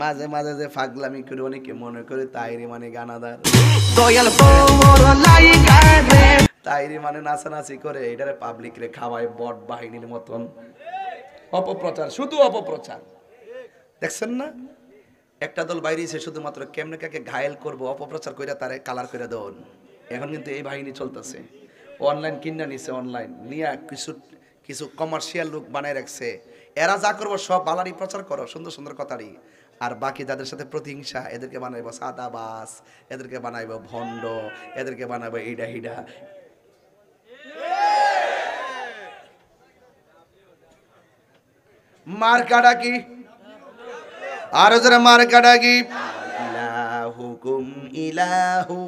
মাঝে মাঝে যে ফাগলামি করে অনেকে মনে করে তাইরি মানে গানাদার, তাইরি মানে নাচানাচি করে, এটারে পাবলিক রে খাওয়ায় বট বাহিনীর মতন। অপপ্রচার, শুধু অপপ্রচার। দেখছেন না, একটা দল বাইরে এসে শুধুমাত্র কেমনে কাকে ঘায়েল করবো অপপ্রচার করে তারে কালার করে দেন। এখন কিন্তু এই বাহিনী চলতেছে, অনলাইন কিনা নিছে, অনলাইন নিয়ে কিছু কিছু কমার্শিয়াল লোক বানায় রাখছে। এরা যা করবো সব বালারি প্রচার করো, সুন্দর সুন্দর কথারই। আর বাকি যাদের সাথে প্রতিহিংসা, এদেরকে বানাইবো সাদাবাস, এদেরকে বানাইবো ভণ্ড, এদেরকে বানাইবো এইডা হিডা। মার্কাটা কি? আরো যারা মার্কাটা কি? ইলাহুকুম ইলাহু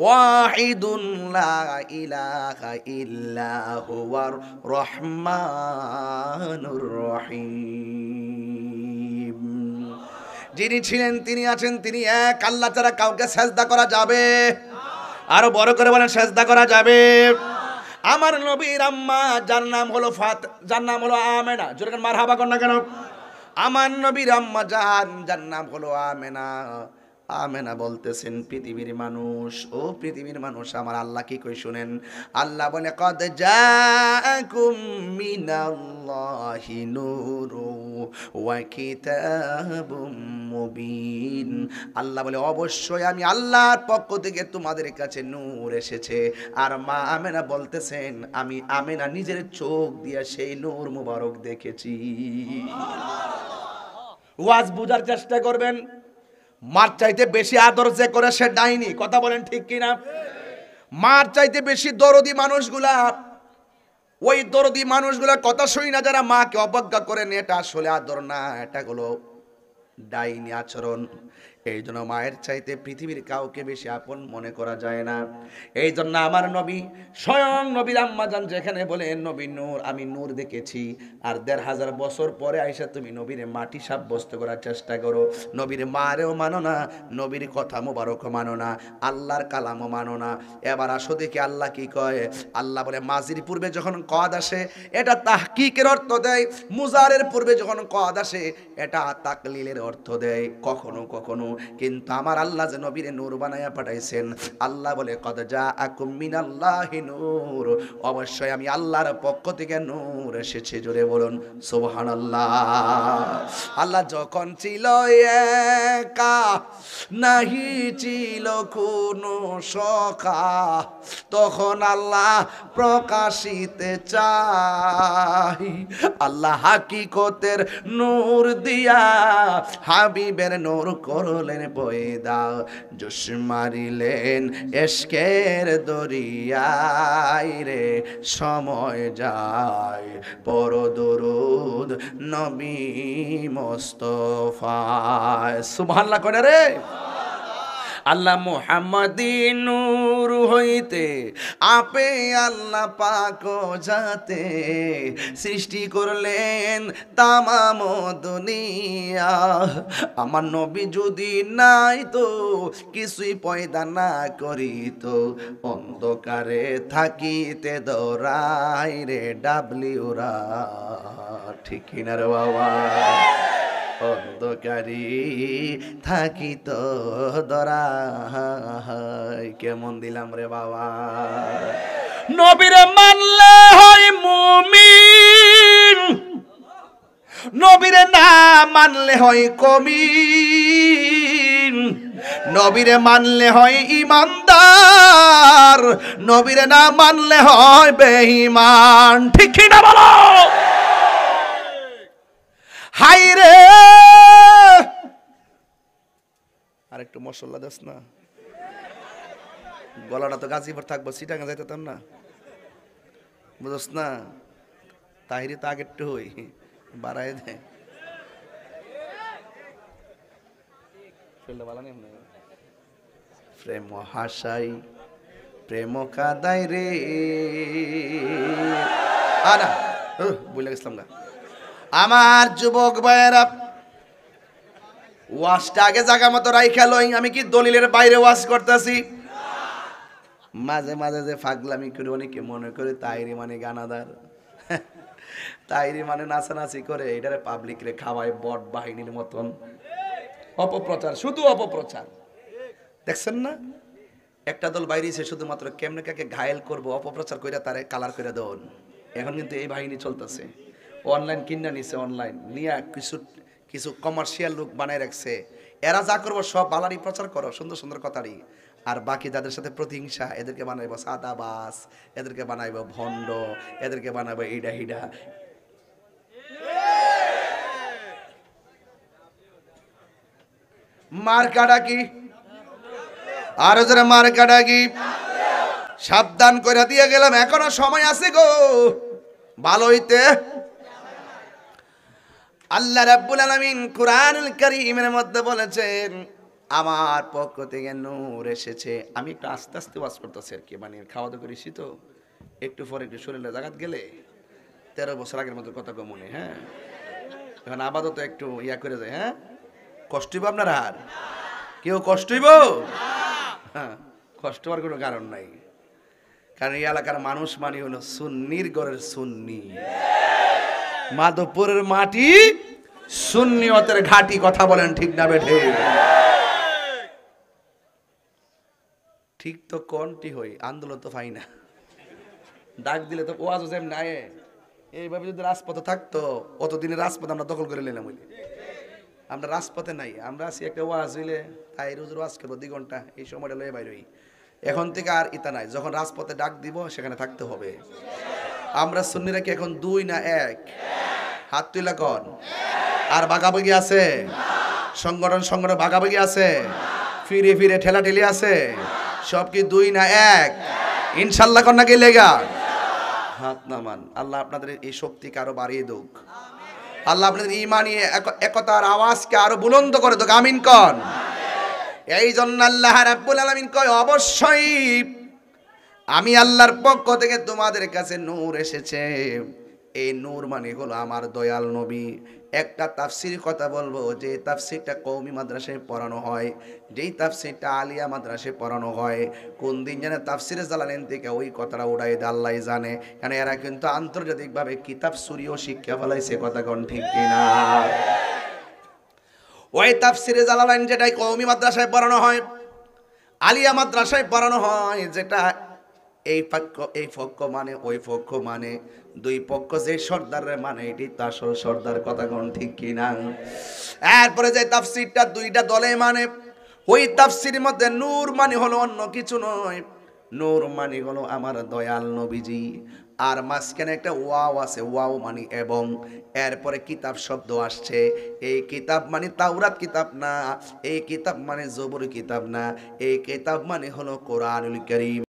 ওয়াহিদুন লা ইলাহা ইল্লা হুয়ার রহমানুর রহিম। যিনি ছিলেন, তিনি আছেন, তিনি এক। আল্লাহ ছাড়া কাউকে সেজদা করা যাবে? আরো বড় করে বলেন, সেজদা করা যাবে? আমার নবীর আম্মা যার নাম হলো যার নাম হলো আমেনা, জোরে মারহাবা কর না কেন? আমার নবীর আম্মা যার নাম হলো আমেনা, আমেনা বলতেছেন, পৃথিবীর মানুষ, ও পৃথিবীর মানুষ, আমার আল্লাহ কি কই শুনেন। আল্লাহ বলে, কদ জাআকুম মিনাল্লাহি নূরু ওয়া কিতাবুম মুবিন। আল্লাহ বলে, অবশ্যই আমি আল্লাহর পক্ষ থেকে তোমাদের কাছে নূর এসেছে। আর মা আমেনা বলতেছেন, আমি আমেনা নিজের চোখ দিয়ে সেই নূর মুবারক দেখেছি। ওয়াজ বুঝার চেষ্টা করবেন। মার চাইতে বেশি আদর যে করে সে ডাইনি, কথা বলেন ঠিক কিনা? মার চাইতে বেশি দরদি মানুষগুলা, ওই দরদি মানুষগুলা কথা শুনি না, যারা মাকে অবজ্ঞা করেন, এটা আসলে আদর না, এটা হলো ডাইনি আচরণ। এই জন্য মায়ের চাইতে পৃথিবীর কাউকে বেশি আপন মনে করা যায় না। এই জন্য আমার নবী, স্বয়ং নবীর আম্মাজান যেখানে বলেন নবী নূর, আমি নূর দেখেছি, আর ১৫০০ বছর পরে আইসা তুমি নবীরে মাটি সাব্যস্ত করার চেষ্টা করো। নবীর মারেও মানো না, নবীর কথা মোবারকও মানো না, আল্লাহর কালামও মানো না। এবার আসো দেখি আল্লাহ কি কয়। আল্লাহ বলে, মাজির পূর্বে যখন কদ আসে এটা তাহকিকের অর্থ দেয়, মুজারের পূর্বে যখন কদ আসে এটা তাকলিলের অর্থ দেয় কখনো কখনো। কিন্তু আমার আল্লাহ যে নবীরে নূর বানায়া পাঠাইছেন, আল্লাহ বলে, কদ জাআকুম মিনাল্লাহি নূর, অবশ্যই আমি আল্লাহর পক্ষ থেকে নূর এসেছে। জোরে বলুন সুবহানাল্লাহ। আল্লাহ যখন ছিল একা, নাহি ছিল কোনো সখা, তখন আল্লাহ প্রকাশিতে চাই। আল্লাহ হাকিকতের নূর দিয়া হাবিবের নূর করলেন পয়দা, জোশ মারিলেন এশকের দরিয়ায় রে, সময় যায় পর দরুদ নবী মুস্তাফায়। সুবহানাল্লাহ করে রে। আল্লাহ মুহাম্মাদি নূর হইতে আপে আল্লাহ পাক যাতে সৃষ্টি করলেন তামাম দুনিয়া। আমার নবী যদি নাই তো কিছুই পয়দা না করিত, অন্ধকারে থাকিতে দৌড়াই রে ডাবলিউরা, ঠিক কিনা রে বাবা? অন্ধকারী থাকিত দরাই। কেমন দিলাম রে বাবা? নবীরে মানলে হয় মুমিন, নবীরে না মানলে হয় কমিন, নবীরে মানলে হয় ইমানদার, নবীরে না মানলে হয় বেঈমান, ঠিক কি না বলো? হাই রে, আর একটু মশলা দেস না, গলাটা তো গাজীপুর থাকবো, চিটাঙ্গা যাইতাম না, বুঝস না? তাহিরি তো আগে একটু হই বাড়াই দে। প্রেম হাসাই প্রেম কাদাই রে, আনা বুঝলে গেছিলাম না। আমার যুবক ভাইয়েরা, ওয়াজটা আগে জায়গা মতো রাইখা লই। আমি কি দলিলের বাইরে ওয়াজ করতেছি? মাঝে মাঝে যে ফাগলামি করে অনেকে মনে করে তাইরি মানে গানাদার, তাইরি মানে নাচানাচি করে, এটারে পাবলিক রে খাওয়ায় বট বাহিনীর মতন। অপপ্রচার, শুধু অপপ্রচার। দেখছেন না, একটা দল বাইরেছে শুধুমাত্র কেমনে কাকে ঘায়েল করবো, অপপ্রচার কইরা তারে কালার করে দেন। এখন কিন্তু এই বাহিনী চলতেছে, অনলাইন কিনা নিছে, অনলাইন নিয়ে কিছু কিছু কমার্শিয়াল লোক বানায় রাখছে। এরা যা করবো সব বালারি প্রচার করো, সুন্দর সুন্দর কথারই। আর বাকি যাদের সাথে প্রতিহিংসা, এদেরকে বানাইবো সাদাবাস, এদেরকে বানাইবো ভণ্ড, এদেরকে বানাইবো ইডা হিডা। মার্কাটা কি? আরো যারা মার্কাটা কি? সাবধান করে দিয়ে গেলাম, এখনো সময় আছে গো ভালো হইতে। আল্লাহ রাব্বুল আলামিন কুরআনুল কারীমের মধ্যে বলেছেন, আমার পক্ষ থেকে নূর এসেছে। আমি একটু আস্তে আস্তে ওয়াজ করতেছি আর কি, মানে খাওয়া দাওয়া করেছি তো, একটু পরে একটু শরীরে জাগাত গেলে 13 বছর আগের মতো কথা কম মনে। হ্যাঁ, এখন আপাতত একটু ইয়া করে যায়। হ্যাঁ, কষ্ট হইব আপনার? আর কেউ কষ্ট হইব? হ্যাঁ, কষ্ট হওয়ার কোনো কারণ নাই, কারণ এই এলাকার মানুষ মানে হলো সুন্নির ঘরের সুন্নি, মাধবপুরের মাটি সুন্নিয়তের ঘাটি। কথা বলেন ঠিক না বেঠে? ঠিক তো কোনটি হই, আন্দোলন তো পাই না, ডাক দিলে তো ওয়াজ যেম নাই। এইভাবে যদি রাজপথে থাকতো, অতদিনে রাজপথ আমরা দখল করে নিলাম। আমরা রাজপথে নাই, আমরা আছি একটা ওয়াজ হইলে তাই রোজ ওয়াজ করবো 2 ঘন্টা, এই সময়টা লয়ে বাইর হই। এখন থেকে আর ইতা নাই, যখন রাজপথে ডাক দিব সেখানে থাকতে হবে। আমরা সুন্নিরা কি এখন 2 না 1? হাত তুইলা কন। আর ভাগাভাগি আছে? সংগঠন ভাগাভাগি আছে? ফিরে ফিরে ঠেলাঠেলি আছে? সব কি 2 না 1? ইনশাল্লাহ কন নাকি লেগা? হাত নামান। আল্লাহ আপনাদের এই শক্তিকে আরো বাড়িয়ে দেখ। আল্লাহ আপনাদের ঈমানি একতার আওয়াজকে আরো বুলন্দ করে দেখ। আমিন কন। এই জন্য আল্লাহ রাব্বুল আলামিন কয়, অবশ্যই আমি আল্লাহর পক্ষ থেকে তোমাদের কাছে নূর এসেছে। এই নূর মানে হলো আমার দয়াল নবী। একটা তাফসির কথা বলবো, যে তাফসিরটা কওমি মাদ্রাসায় পড়ানো হয়, যেই তাফসিরটা আলিয়া মাদ্রাসায় পড়ানো হয়, কোন দিন যেন তাফসিরে জালালাইন থেকে ওই কথাটা উড়াই দেয় আল্লাহ জানে। কারণ এরা কিন্তু আন্তর্জাতিকভাবে কিতাব সুরিও শিক্ষা ফেলাইছে, কথা কোন ঠিক কিনা? ওই তাফসিরে জালালাইন যেটাই কওমি মাদ্রাসায় পড়ানো হয়, আলিয়া মাদ্রাসায় পড়ানো হয়, যেটা এই পক্ষ মানে ওই পক্ষ মানে, 2 পক্ষ যে সর্দারের মানে, এটি তো আসল সর্দার, কথা কোন ঠিক কিনা? এরপরে যে তাফসিরটা 2টা দলে মানে, ওই তাফসিরের মধ্যে নূর মানে হলো অন্য কিছু নয়, নূর মানে হলো আমার দয়াল নবীজি। আর মাঝখানে একটা ওয়াও আছে, ওয়াও মানে এবং। এরপরে কিতাব শব্দ আসছে, এই কিতাব মানে তাওরাত কিতাব না, এই কিতাব মানে জবুর কিতাব না, এই কিতাব মানে হলো কোরআনুল কারীম।